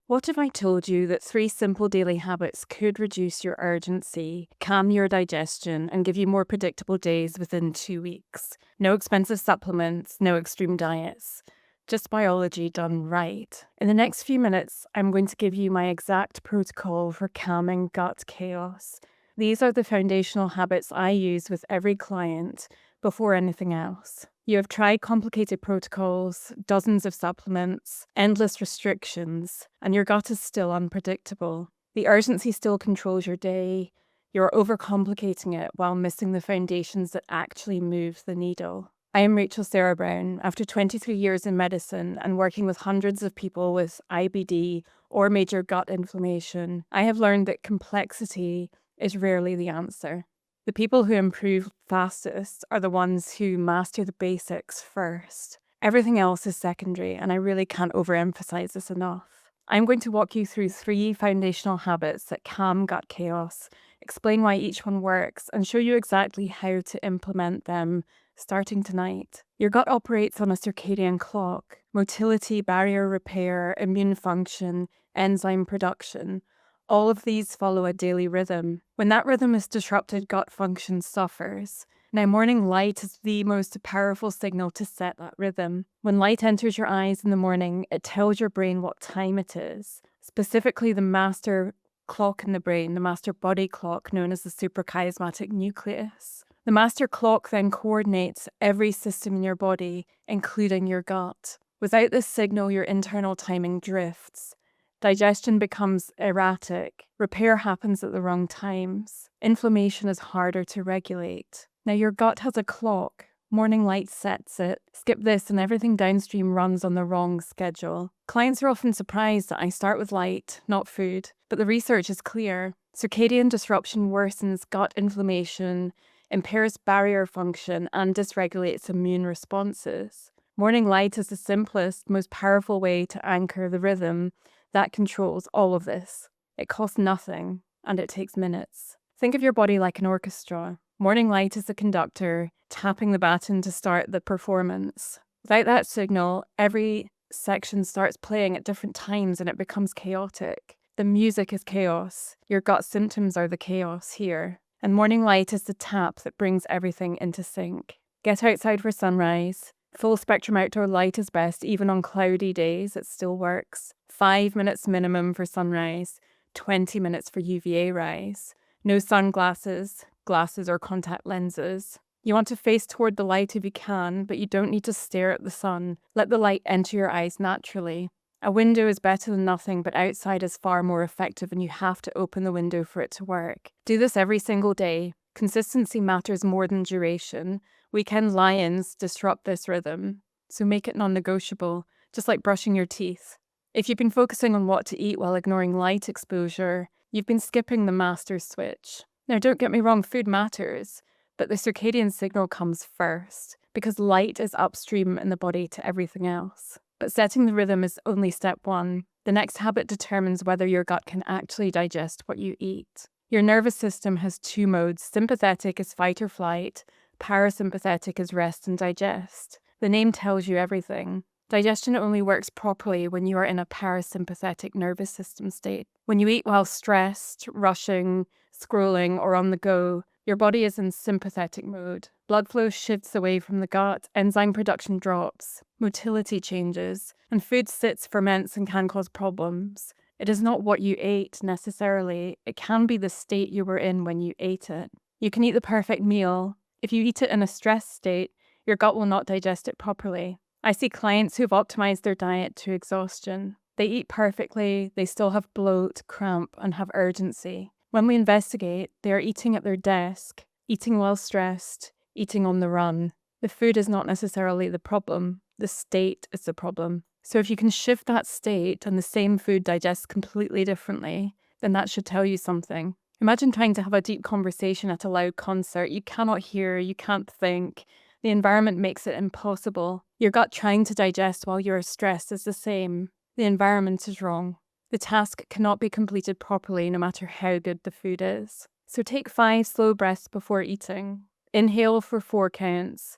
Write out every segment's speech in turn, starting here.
What if I told you that 3 simple daily habits could reduce your urgency, calm your digestion, and give you more predictable days within 2 weeks? No expensive supplements, no extreme diets. Just biology done right. In the next few minutes, I'm going to give you my exact protocol for calming gut chaos. These are the foundational habits I use with every client before anything else. You have tried complicated protocols, dozens of supplements, endless restrictions, and your gut is still unpredictable. The urgency still controls your day. You're overcomplicating it while missing the foundations that actually move the needle. I am Rachel Sarah Brown. After 23 years in medicine and working with hundreds of people with IBD or major gut inflammation, I have learned that complexity is rarely the answer. The people who improve fastest are the ones who master the basics first. Everything else is secondary, and I really can't overemphasize this enough. I'm going to walk you through 3 foundational habits that calm gut chaos, explain why each one works, and show you exactly how to implement them starting tonight. Your gut operates on a circadian clock: motility, barrier repair, immune function, enzyme production. All of these follow a daily rhythm. When that rhythm is disrupted, gut function suffers. Now, morning light is the most powerful signal to set that rhythm. When light enters your eyes in the morning, it tells your brain what time it is, specifically the master clock in the brain, the master body clock known as the suprachiasmatic nucleus. The master clock then coordinates every system in your body, including your gut. Without this signal, your internal timing drifts. Digestion becomes erratic. Repair happens at the wrong times. Inflammation is harder to regulate. Now, your gut has a clock. Morning light sets it. Skip this and everything downstream runs on the wrong schedule. Clients are often surprised that I start with light, not food, but the research is clear. Circadian disruption worsens gut inflammation, impairs barrier function, and dysregulates immune responses. Morning light is the simplest, most powerful way to anchor the rhythm that controls all of this. It costs nothing, and it takes minutes. Think of your body like an orchestra. Morning light is the conductor, tapping the baton to start the performance. Without that signal, every section starts playing at different times and it becomes chaotic. The music is chaos. Your gut symptoms are the chaos here. And morning light is the tap that brings everything into sync. Get outside for sunrise. Full spectrum outdoor light is best, even on cloudy days, it still works. 5 minutes minimum for sunrise, 20 minutes for UVA rise. No sunglasses, glasses, or contact lenses. You want to face toward the light if you can, but you don't need to stare at the sun. Let the light enter your eyes naturally. A window is better than nothing, but outside is far more effective, and you have to open the window for it to work. Do this every single day. Consistency matters more than duration. Weekend lie-ins disrupt this rhythm, so make it non-negotiable, just like brushing your teeth. If you've been focusing on what to eat while ignoring light exposure, you've been skipping the master switch. Now, don't get me wrong, food matters, but the circadian signal comes first, because light is upstream in the body to everything else. But setting the rhythm is only step 1. The next habit determines whether your gut can actually digest what you eat. Your nervous system has 2 modes. Sympathetic is fight or flight. Parasympathetic is rest and digest. The name tells you everything. Digestion only works properly when you are in a parasympathetic nervous system state. When you eat while stressed, rushing, scrolling, or on the go, your body is in sympathetic mode. Blood flow shifts away from the gut, enzyme production drops, motility changes, and food sits, ferments, and can cause problems. It is not what you ate necessarily. It can be the state you were in when you ate it. You can eat the perfect meal. If you eat it in a stressed state, your gut will not digest it properly. I see clients who've optimized their diet to exhaustion. They eat perfectly, they still have bloat, cramp, and have urgency. When we investigate, they are eating at their desk, eating while stressed, eating on the run. The food is not necessarily the problem. The state is the problem. So if you can shift that state and the same food digests completely differently, then that should tell you something. Imagine trying to have a deep conversation at a loud concert. You cannot hear, you can't think. The environment makes it impossible. Your gut trying to digest while you're stressed is the same. The environment is wrong. The task cannot be completed properly no matter how good the food is. So take 5 slow breaths before eating. Inhale for 4 counts.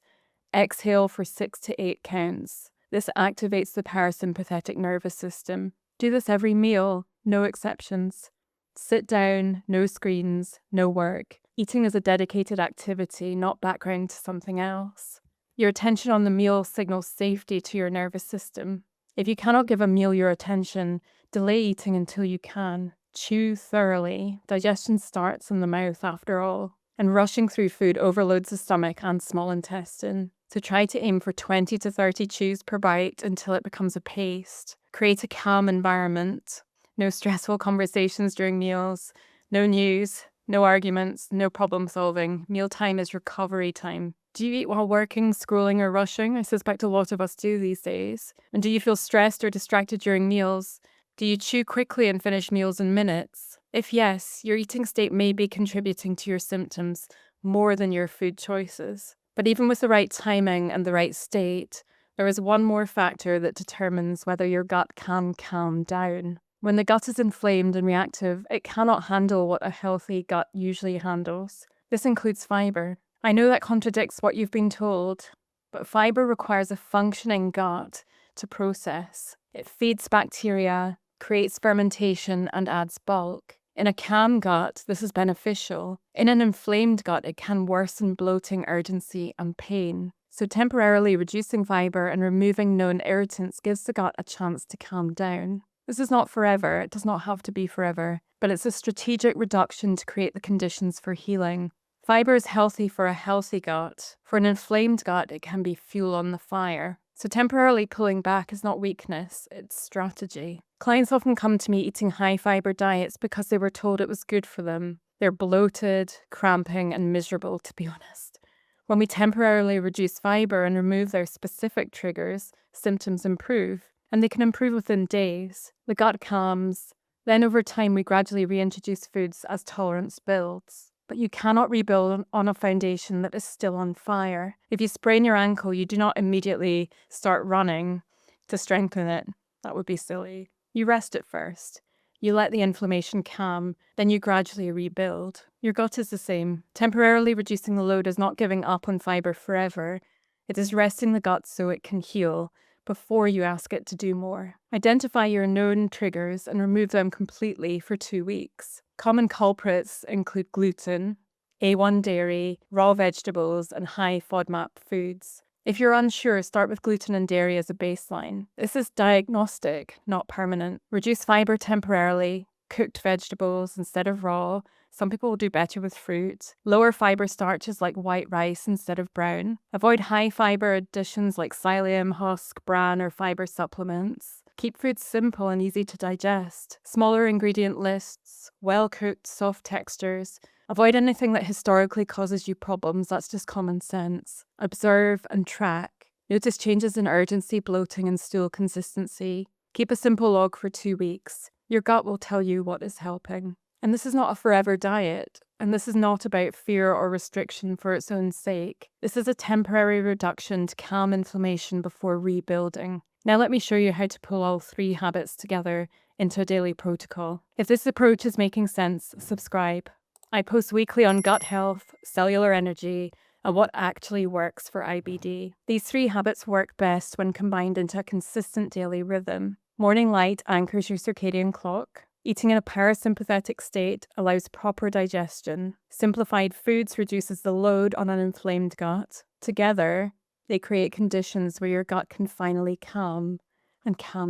Exhale for 6 to 8 counts. This activates the parasympathetic nervous system. Do this every meal, no exceptions. Sit down, no screens, no work. Eating is a dedicated activity, not background to something else. Your attention on the meal signals safety to your nervous system. If you cannot give a meal your attention, delay eating until you can. Chew thoroughly. Digestion starts in the mouth after all. And rushing through food overloads the stomach and small intestine. So try to aim for 20 to 30 chews per bite until it becomes a paste. Create a calm environment. No stressful conversations during meals. No news. No arguments. No problem solving. Mealtime is recovery time. Do you eat while working, scrolling, or rushing? I suspect a lot of us do these days. And do you feel stressed or distracted during meals? Do you chew quickly and finish meals in minutes? If yes, your eating state may be contributing to your symptoms more than your food choices. But even with the right timing and the right state, there is one more factor that determines whether your gut can calm down. When the gut is inflamed and reactive, it cannot handle what a healthy gut usually handles. This includes fiber. I know that contradicts what you've been told, but fiber requires a functioning gut to process. It feeds bacteria, creates fermentation, and adds bulk. In a calm gut, this is beneficial. In an inflamed gut, it can worsen bloating, urgency, and pain. So temporarily reducing fiber and removing known irritants gives the gut a chance to calm down. This is not forever, it does not have to be forever, but it's a strategic reduction to create the conditions for healing. Fiber is healthy for a healthy gut. For an inflamed gut, it can be fuel on the fire. So temporarily pulling back is not weakness, it's strategy. Clients often come to me eating high-fiber diets because they were told it was good for them. They're bloated, cramping, and miserable, to be honest. When we temporarily reduce fiber and remove their specific triggers, symptoms improve, and they can improve within days. The gut calms. Then over time, we gradually reintroduce foods as tolerance builds. But you cannot rebuild on a foundation that is still on fire. If you sprain your ankle, you do not immediately start running to strengthen it. That would be silly. You rest it first. You let the inflammation calm, then you gradually rebuild. Your gut is the same. Temporarily reducing the load is not giving up on fiber forever. It is resting the gut so it can heal before you ask it to do more. Identify your known triggers and remove them completely for 2 weeks. Common culprits include gluten, A1 dairy, raw vegetables, and high FODMAP foods. If you're unsure, start with gluten and dairy as a baseline. This is diagnostic, not permanent. Reduce fiber temporarily, cooked vegetables instead of raw. Some people will do better with fruit. Lower fiber starches like white rice instead of brown. Avoid high fiber additions like psyllium, husk, bran, or fiber supplements. Keep foods simple and easy to digest. Smaller ingredient lists, well-cooked, soft textures. Avoid anything that historically causes you problems. That's just common sense. Observe and track. Notice changes in urgency, bloating, and stool consistency. Keep a simple log for 2 weeks. Your gut will tell you what is helping. And this is not a forever diet. And this is not about fear or restriction for its own sake. This is a temporary reduction to calm inflammation before rebuilding. Now let me show you how to pull all 3 habits together into a daily protocol. If this approach is making sense, subscribe. I post weekly on gut health, cellular energy, and what actually works for IBD. These 3 habits work best when combined into a consistent daily rhythm. Morning light anchors your circadian clock. Eating in a parasympathetic state allows proper digestion. Simplified foods reduces the load on an inflamed gut. Together, they create conditions where your gut can finally calm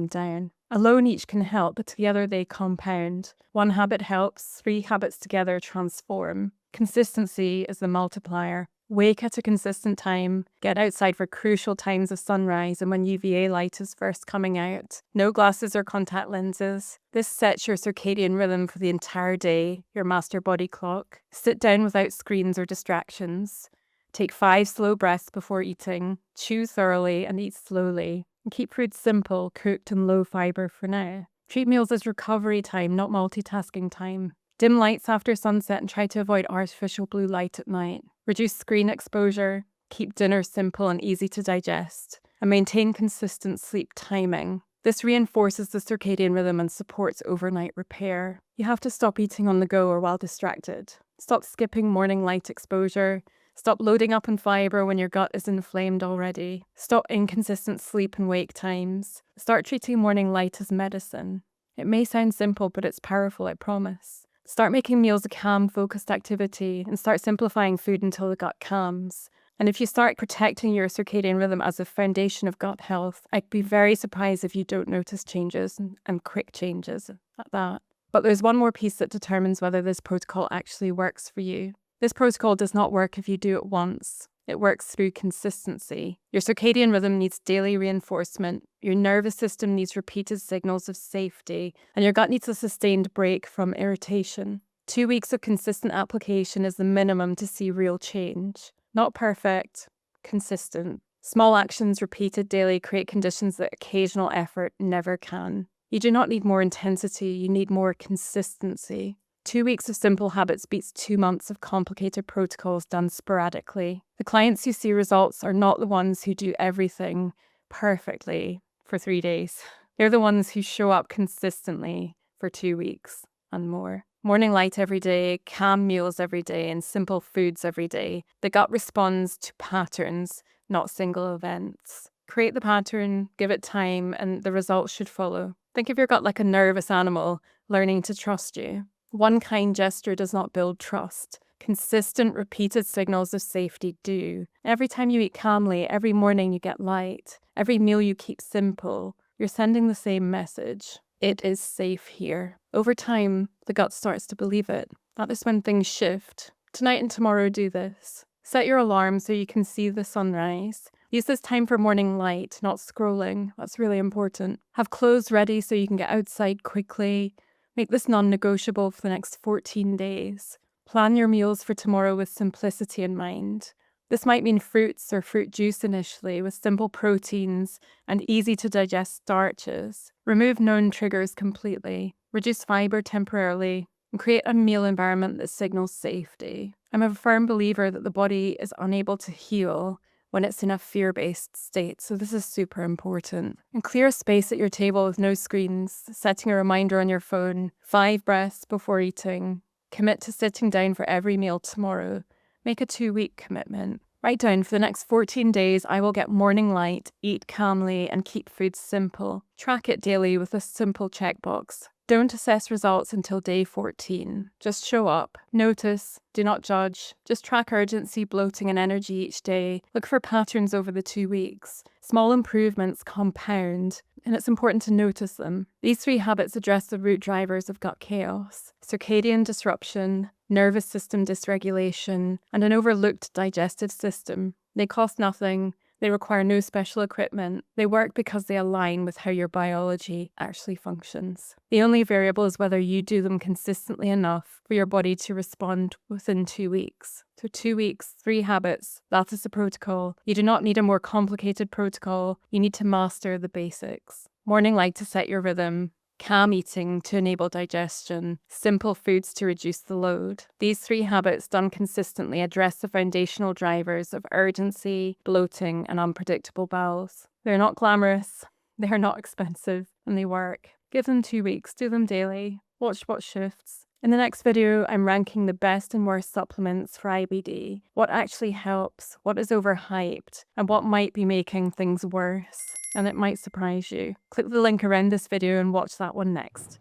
down. Alone each can help, but together they compound. 1 habit helps, 3 habits together transform. Consistency is the multiplier. Wake at a consistent time, get outside for crucial times of sunrise and when UVA light is first coming out. No glasses or contact lenses. This sets your circadian rhythm for the entire day, your master body clock. Sit down without screens or distractions. Take 5 slow breaths before eating. Chew thoroughly and eat slowly. And keep food simple, cooked and low fiber for now. Treat meals as recovery time, not multitasking time. Dim lights after sunset and try to avoid artificial blue light at night. Reduce screen exposure. Keep dinner simple and easy to digest. And maintain consistent sleep timing. This reinforces the circadian rhythm and supports overnight repair. You have to stop eating on the go or while distracted. Stop skipping morning light exposure. Stop loading up on fiber when your gut is inflamed already. Stop inconsistent sleep and wake times. Start treating morning light as medicine. It may sound simple, but it's powerful, I promise. Start making meals a calm, focused activity and start simplifying food until the gut calms. And if you start protecting your circadian rhythm as a foundation of gut health, I'd be very surprised if you don't notice changes and quick changes at that. But there's one more piece that determines whether this protocol actually works for you. This protocol does not work if you do it once. It works through consistency. Your circadian rhythm needs daily reinforcement, your nervous system needs repeated signals of safety, and your gut needs a sustained break from irritation. 2 weeks of consistent application is the minimum to see real change. Not perfect, consistent. Small actions repeated daily create conditions that occasional effort never can. You do not need more intensity, you need more consistency. 2 weeks of simple habits beats 2 months of complicated protocols done sporadically. The clients who see results are not the ones who do everything perfectly for 3 days. They're the ones who show up consistently for 2 weeks and more. Morning light every day, calm meals every day, and simple foods every day. The gut responds to patterns, not single events. Create the pattern, give it time, and the results should follow. Think of your gut like a nervous animal learning to trust you. One kind gesture does not build trust. Consistent, repeated signals of safety do. Every time you eat calmly, every morning you get light, every meal you keep simple, you're sending the same message. It is safe here. Over time, the gut starts to believe it. That is when things shift. Tonight and tomorrow do this. Set your alarm so you can see the sunrise. Use this time for morning light, not scrolling. That's really important. Have clothes ready so you can get outside quickly. Make this non-negotiable for the next 14 days. Plan your meals for tomorrow with simplicity in mind. This might mean fruits or fruit juice initially with simple proteins and easy-to-digest starches. Remove known triggers completely. Reduce fiber temporarily and create a meal environment that signals safety. I'm a firm believer that the body is unable to heal when it's in a fear-based state, so this is super important. And clear a space at your table with no screens, setting a reminder on your phone, 5 breaths before eating. Commit to sitting down for every meal tomorrow. Make a 2-week commitment. Write down, for the next 14 days, I will get morning light, eat calmly, and keep food simple. Track it daily with a simple checkbox. Don't assess results until day 14. Just show up. Notice. Do not judge. Just track urgency, bloating, and energy each day. Look for patterns over the 2 weeks. Small improvements compound, and it's important to notice them. These 3 habits address the root drivers of gut chaos: circadian disruption, nervous system dysregulation, and an overlooked digestive system. They cost nothing. They require no special equipment. They work because they align with how your biology actually functions. The only variable is whether you do them consistently enough for your body to respond within 2 weeks. So 2 weeks, 3 habits, that is the protocol. You do not need a more complicated protocol. You need to master the basics. Morning light to set your rhythm. Calm eating to enable digestion, simple foods to reduce the load. These 3 habits done consistently address the foundational drivers of urgency, bloating, and unpredictable bowels. They're not glamorous, they're not expensive, and they work. Give them 2 weeks, do them daily, watch what shifts. In the next video, I'm ranking the best and worst supplements for IBD, what actually helps, what is overhyped, and what might be making things worse. And it might surprise you. Click the link around this video and watch that one next.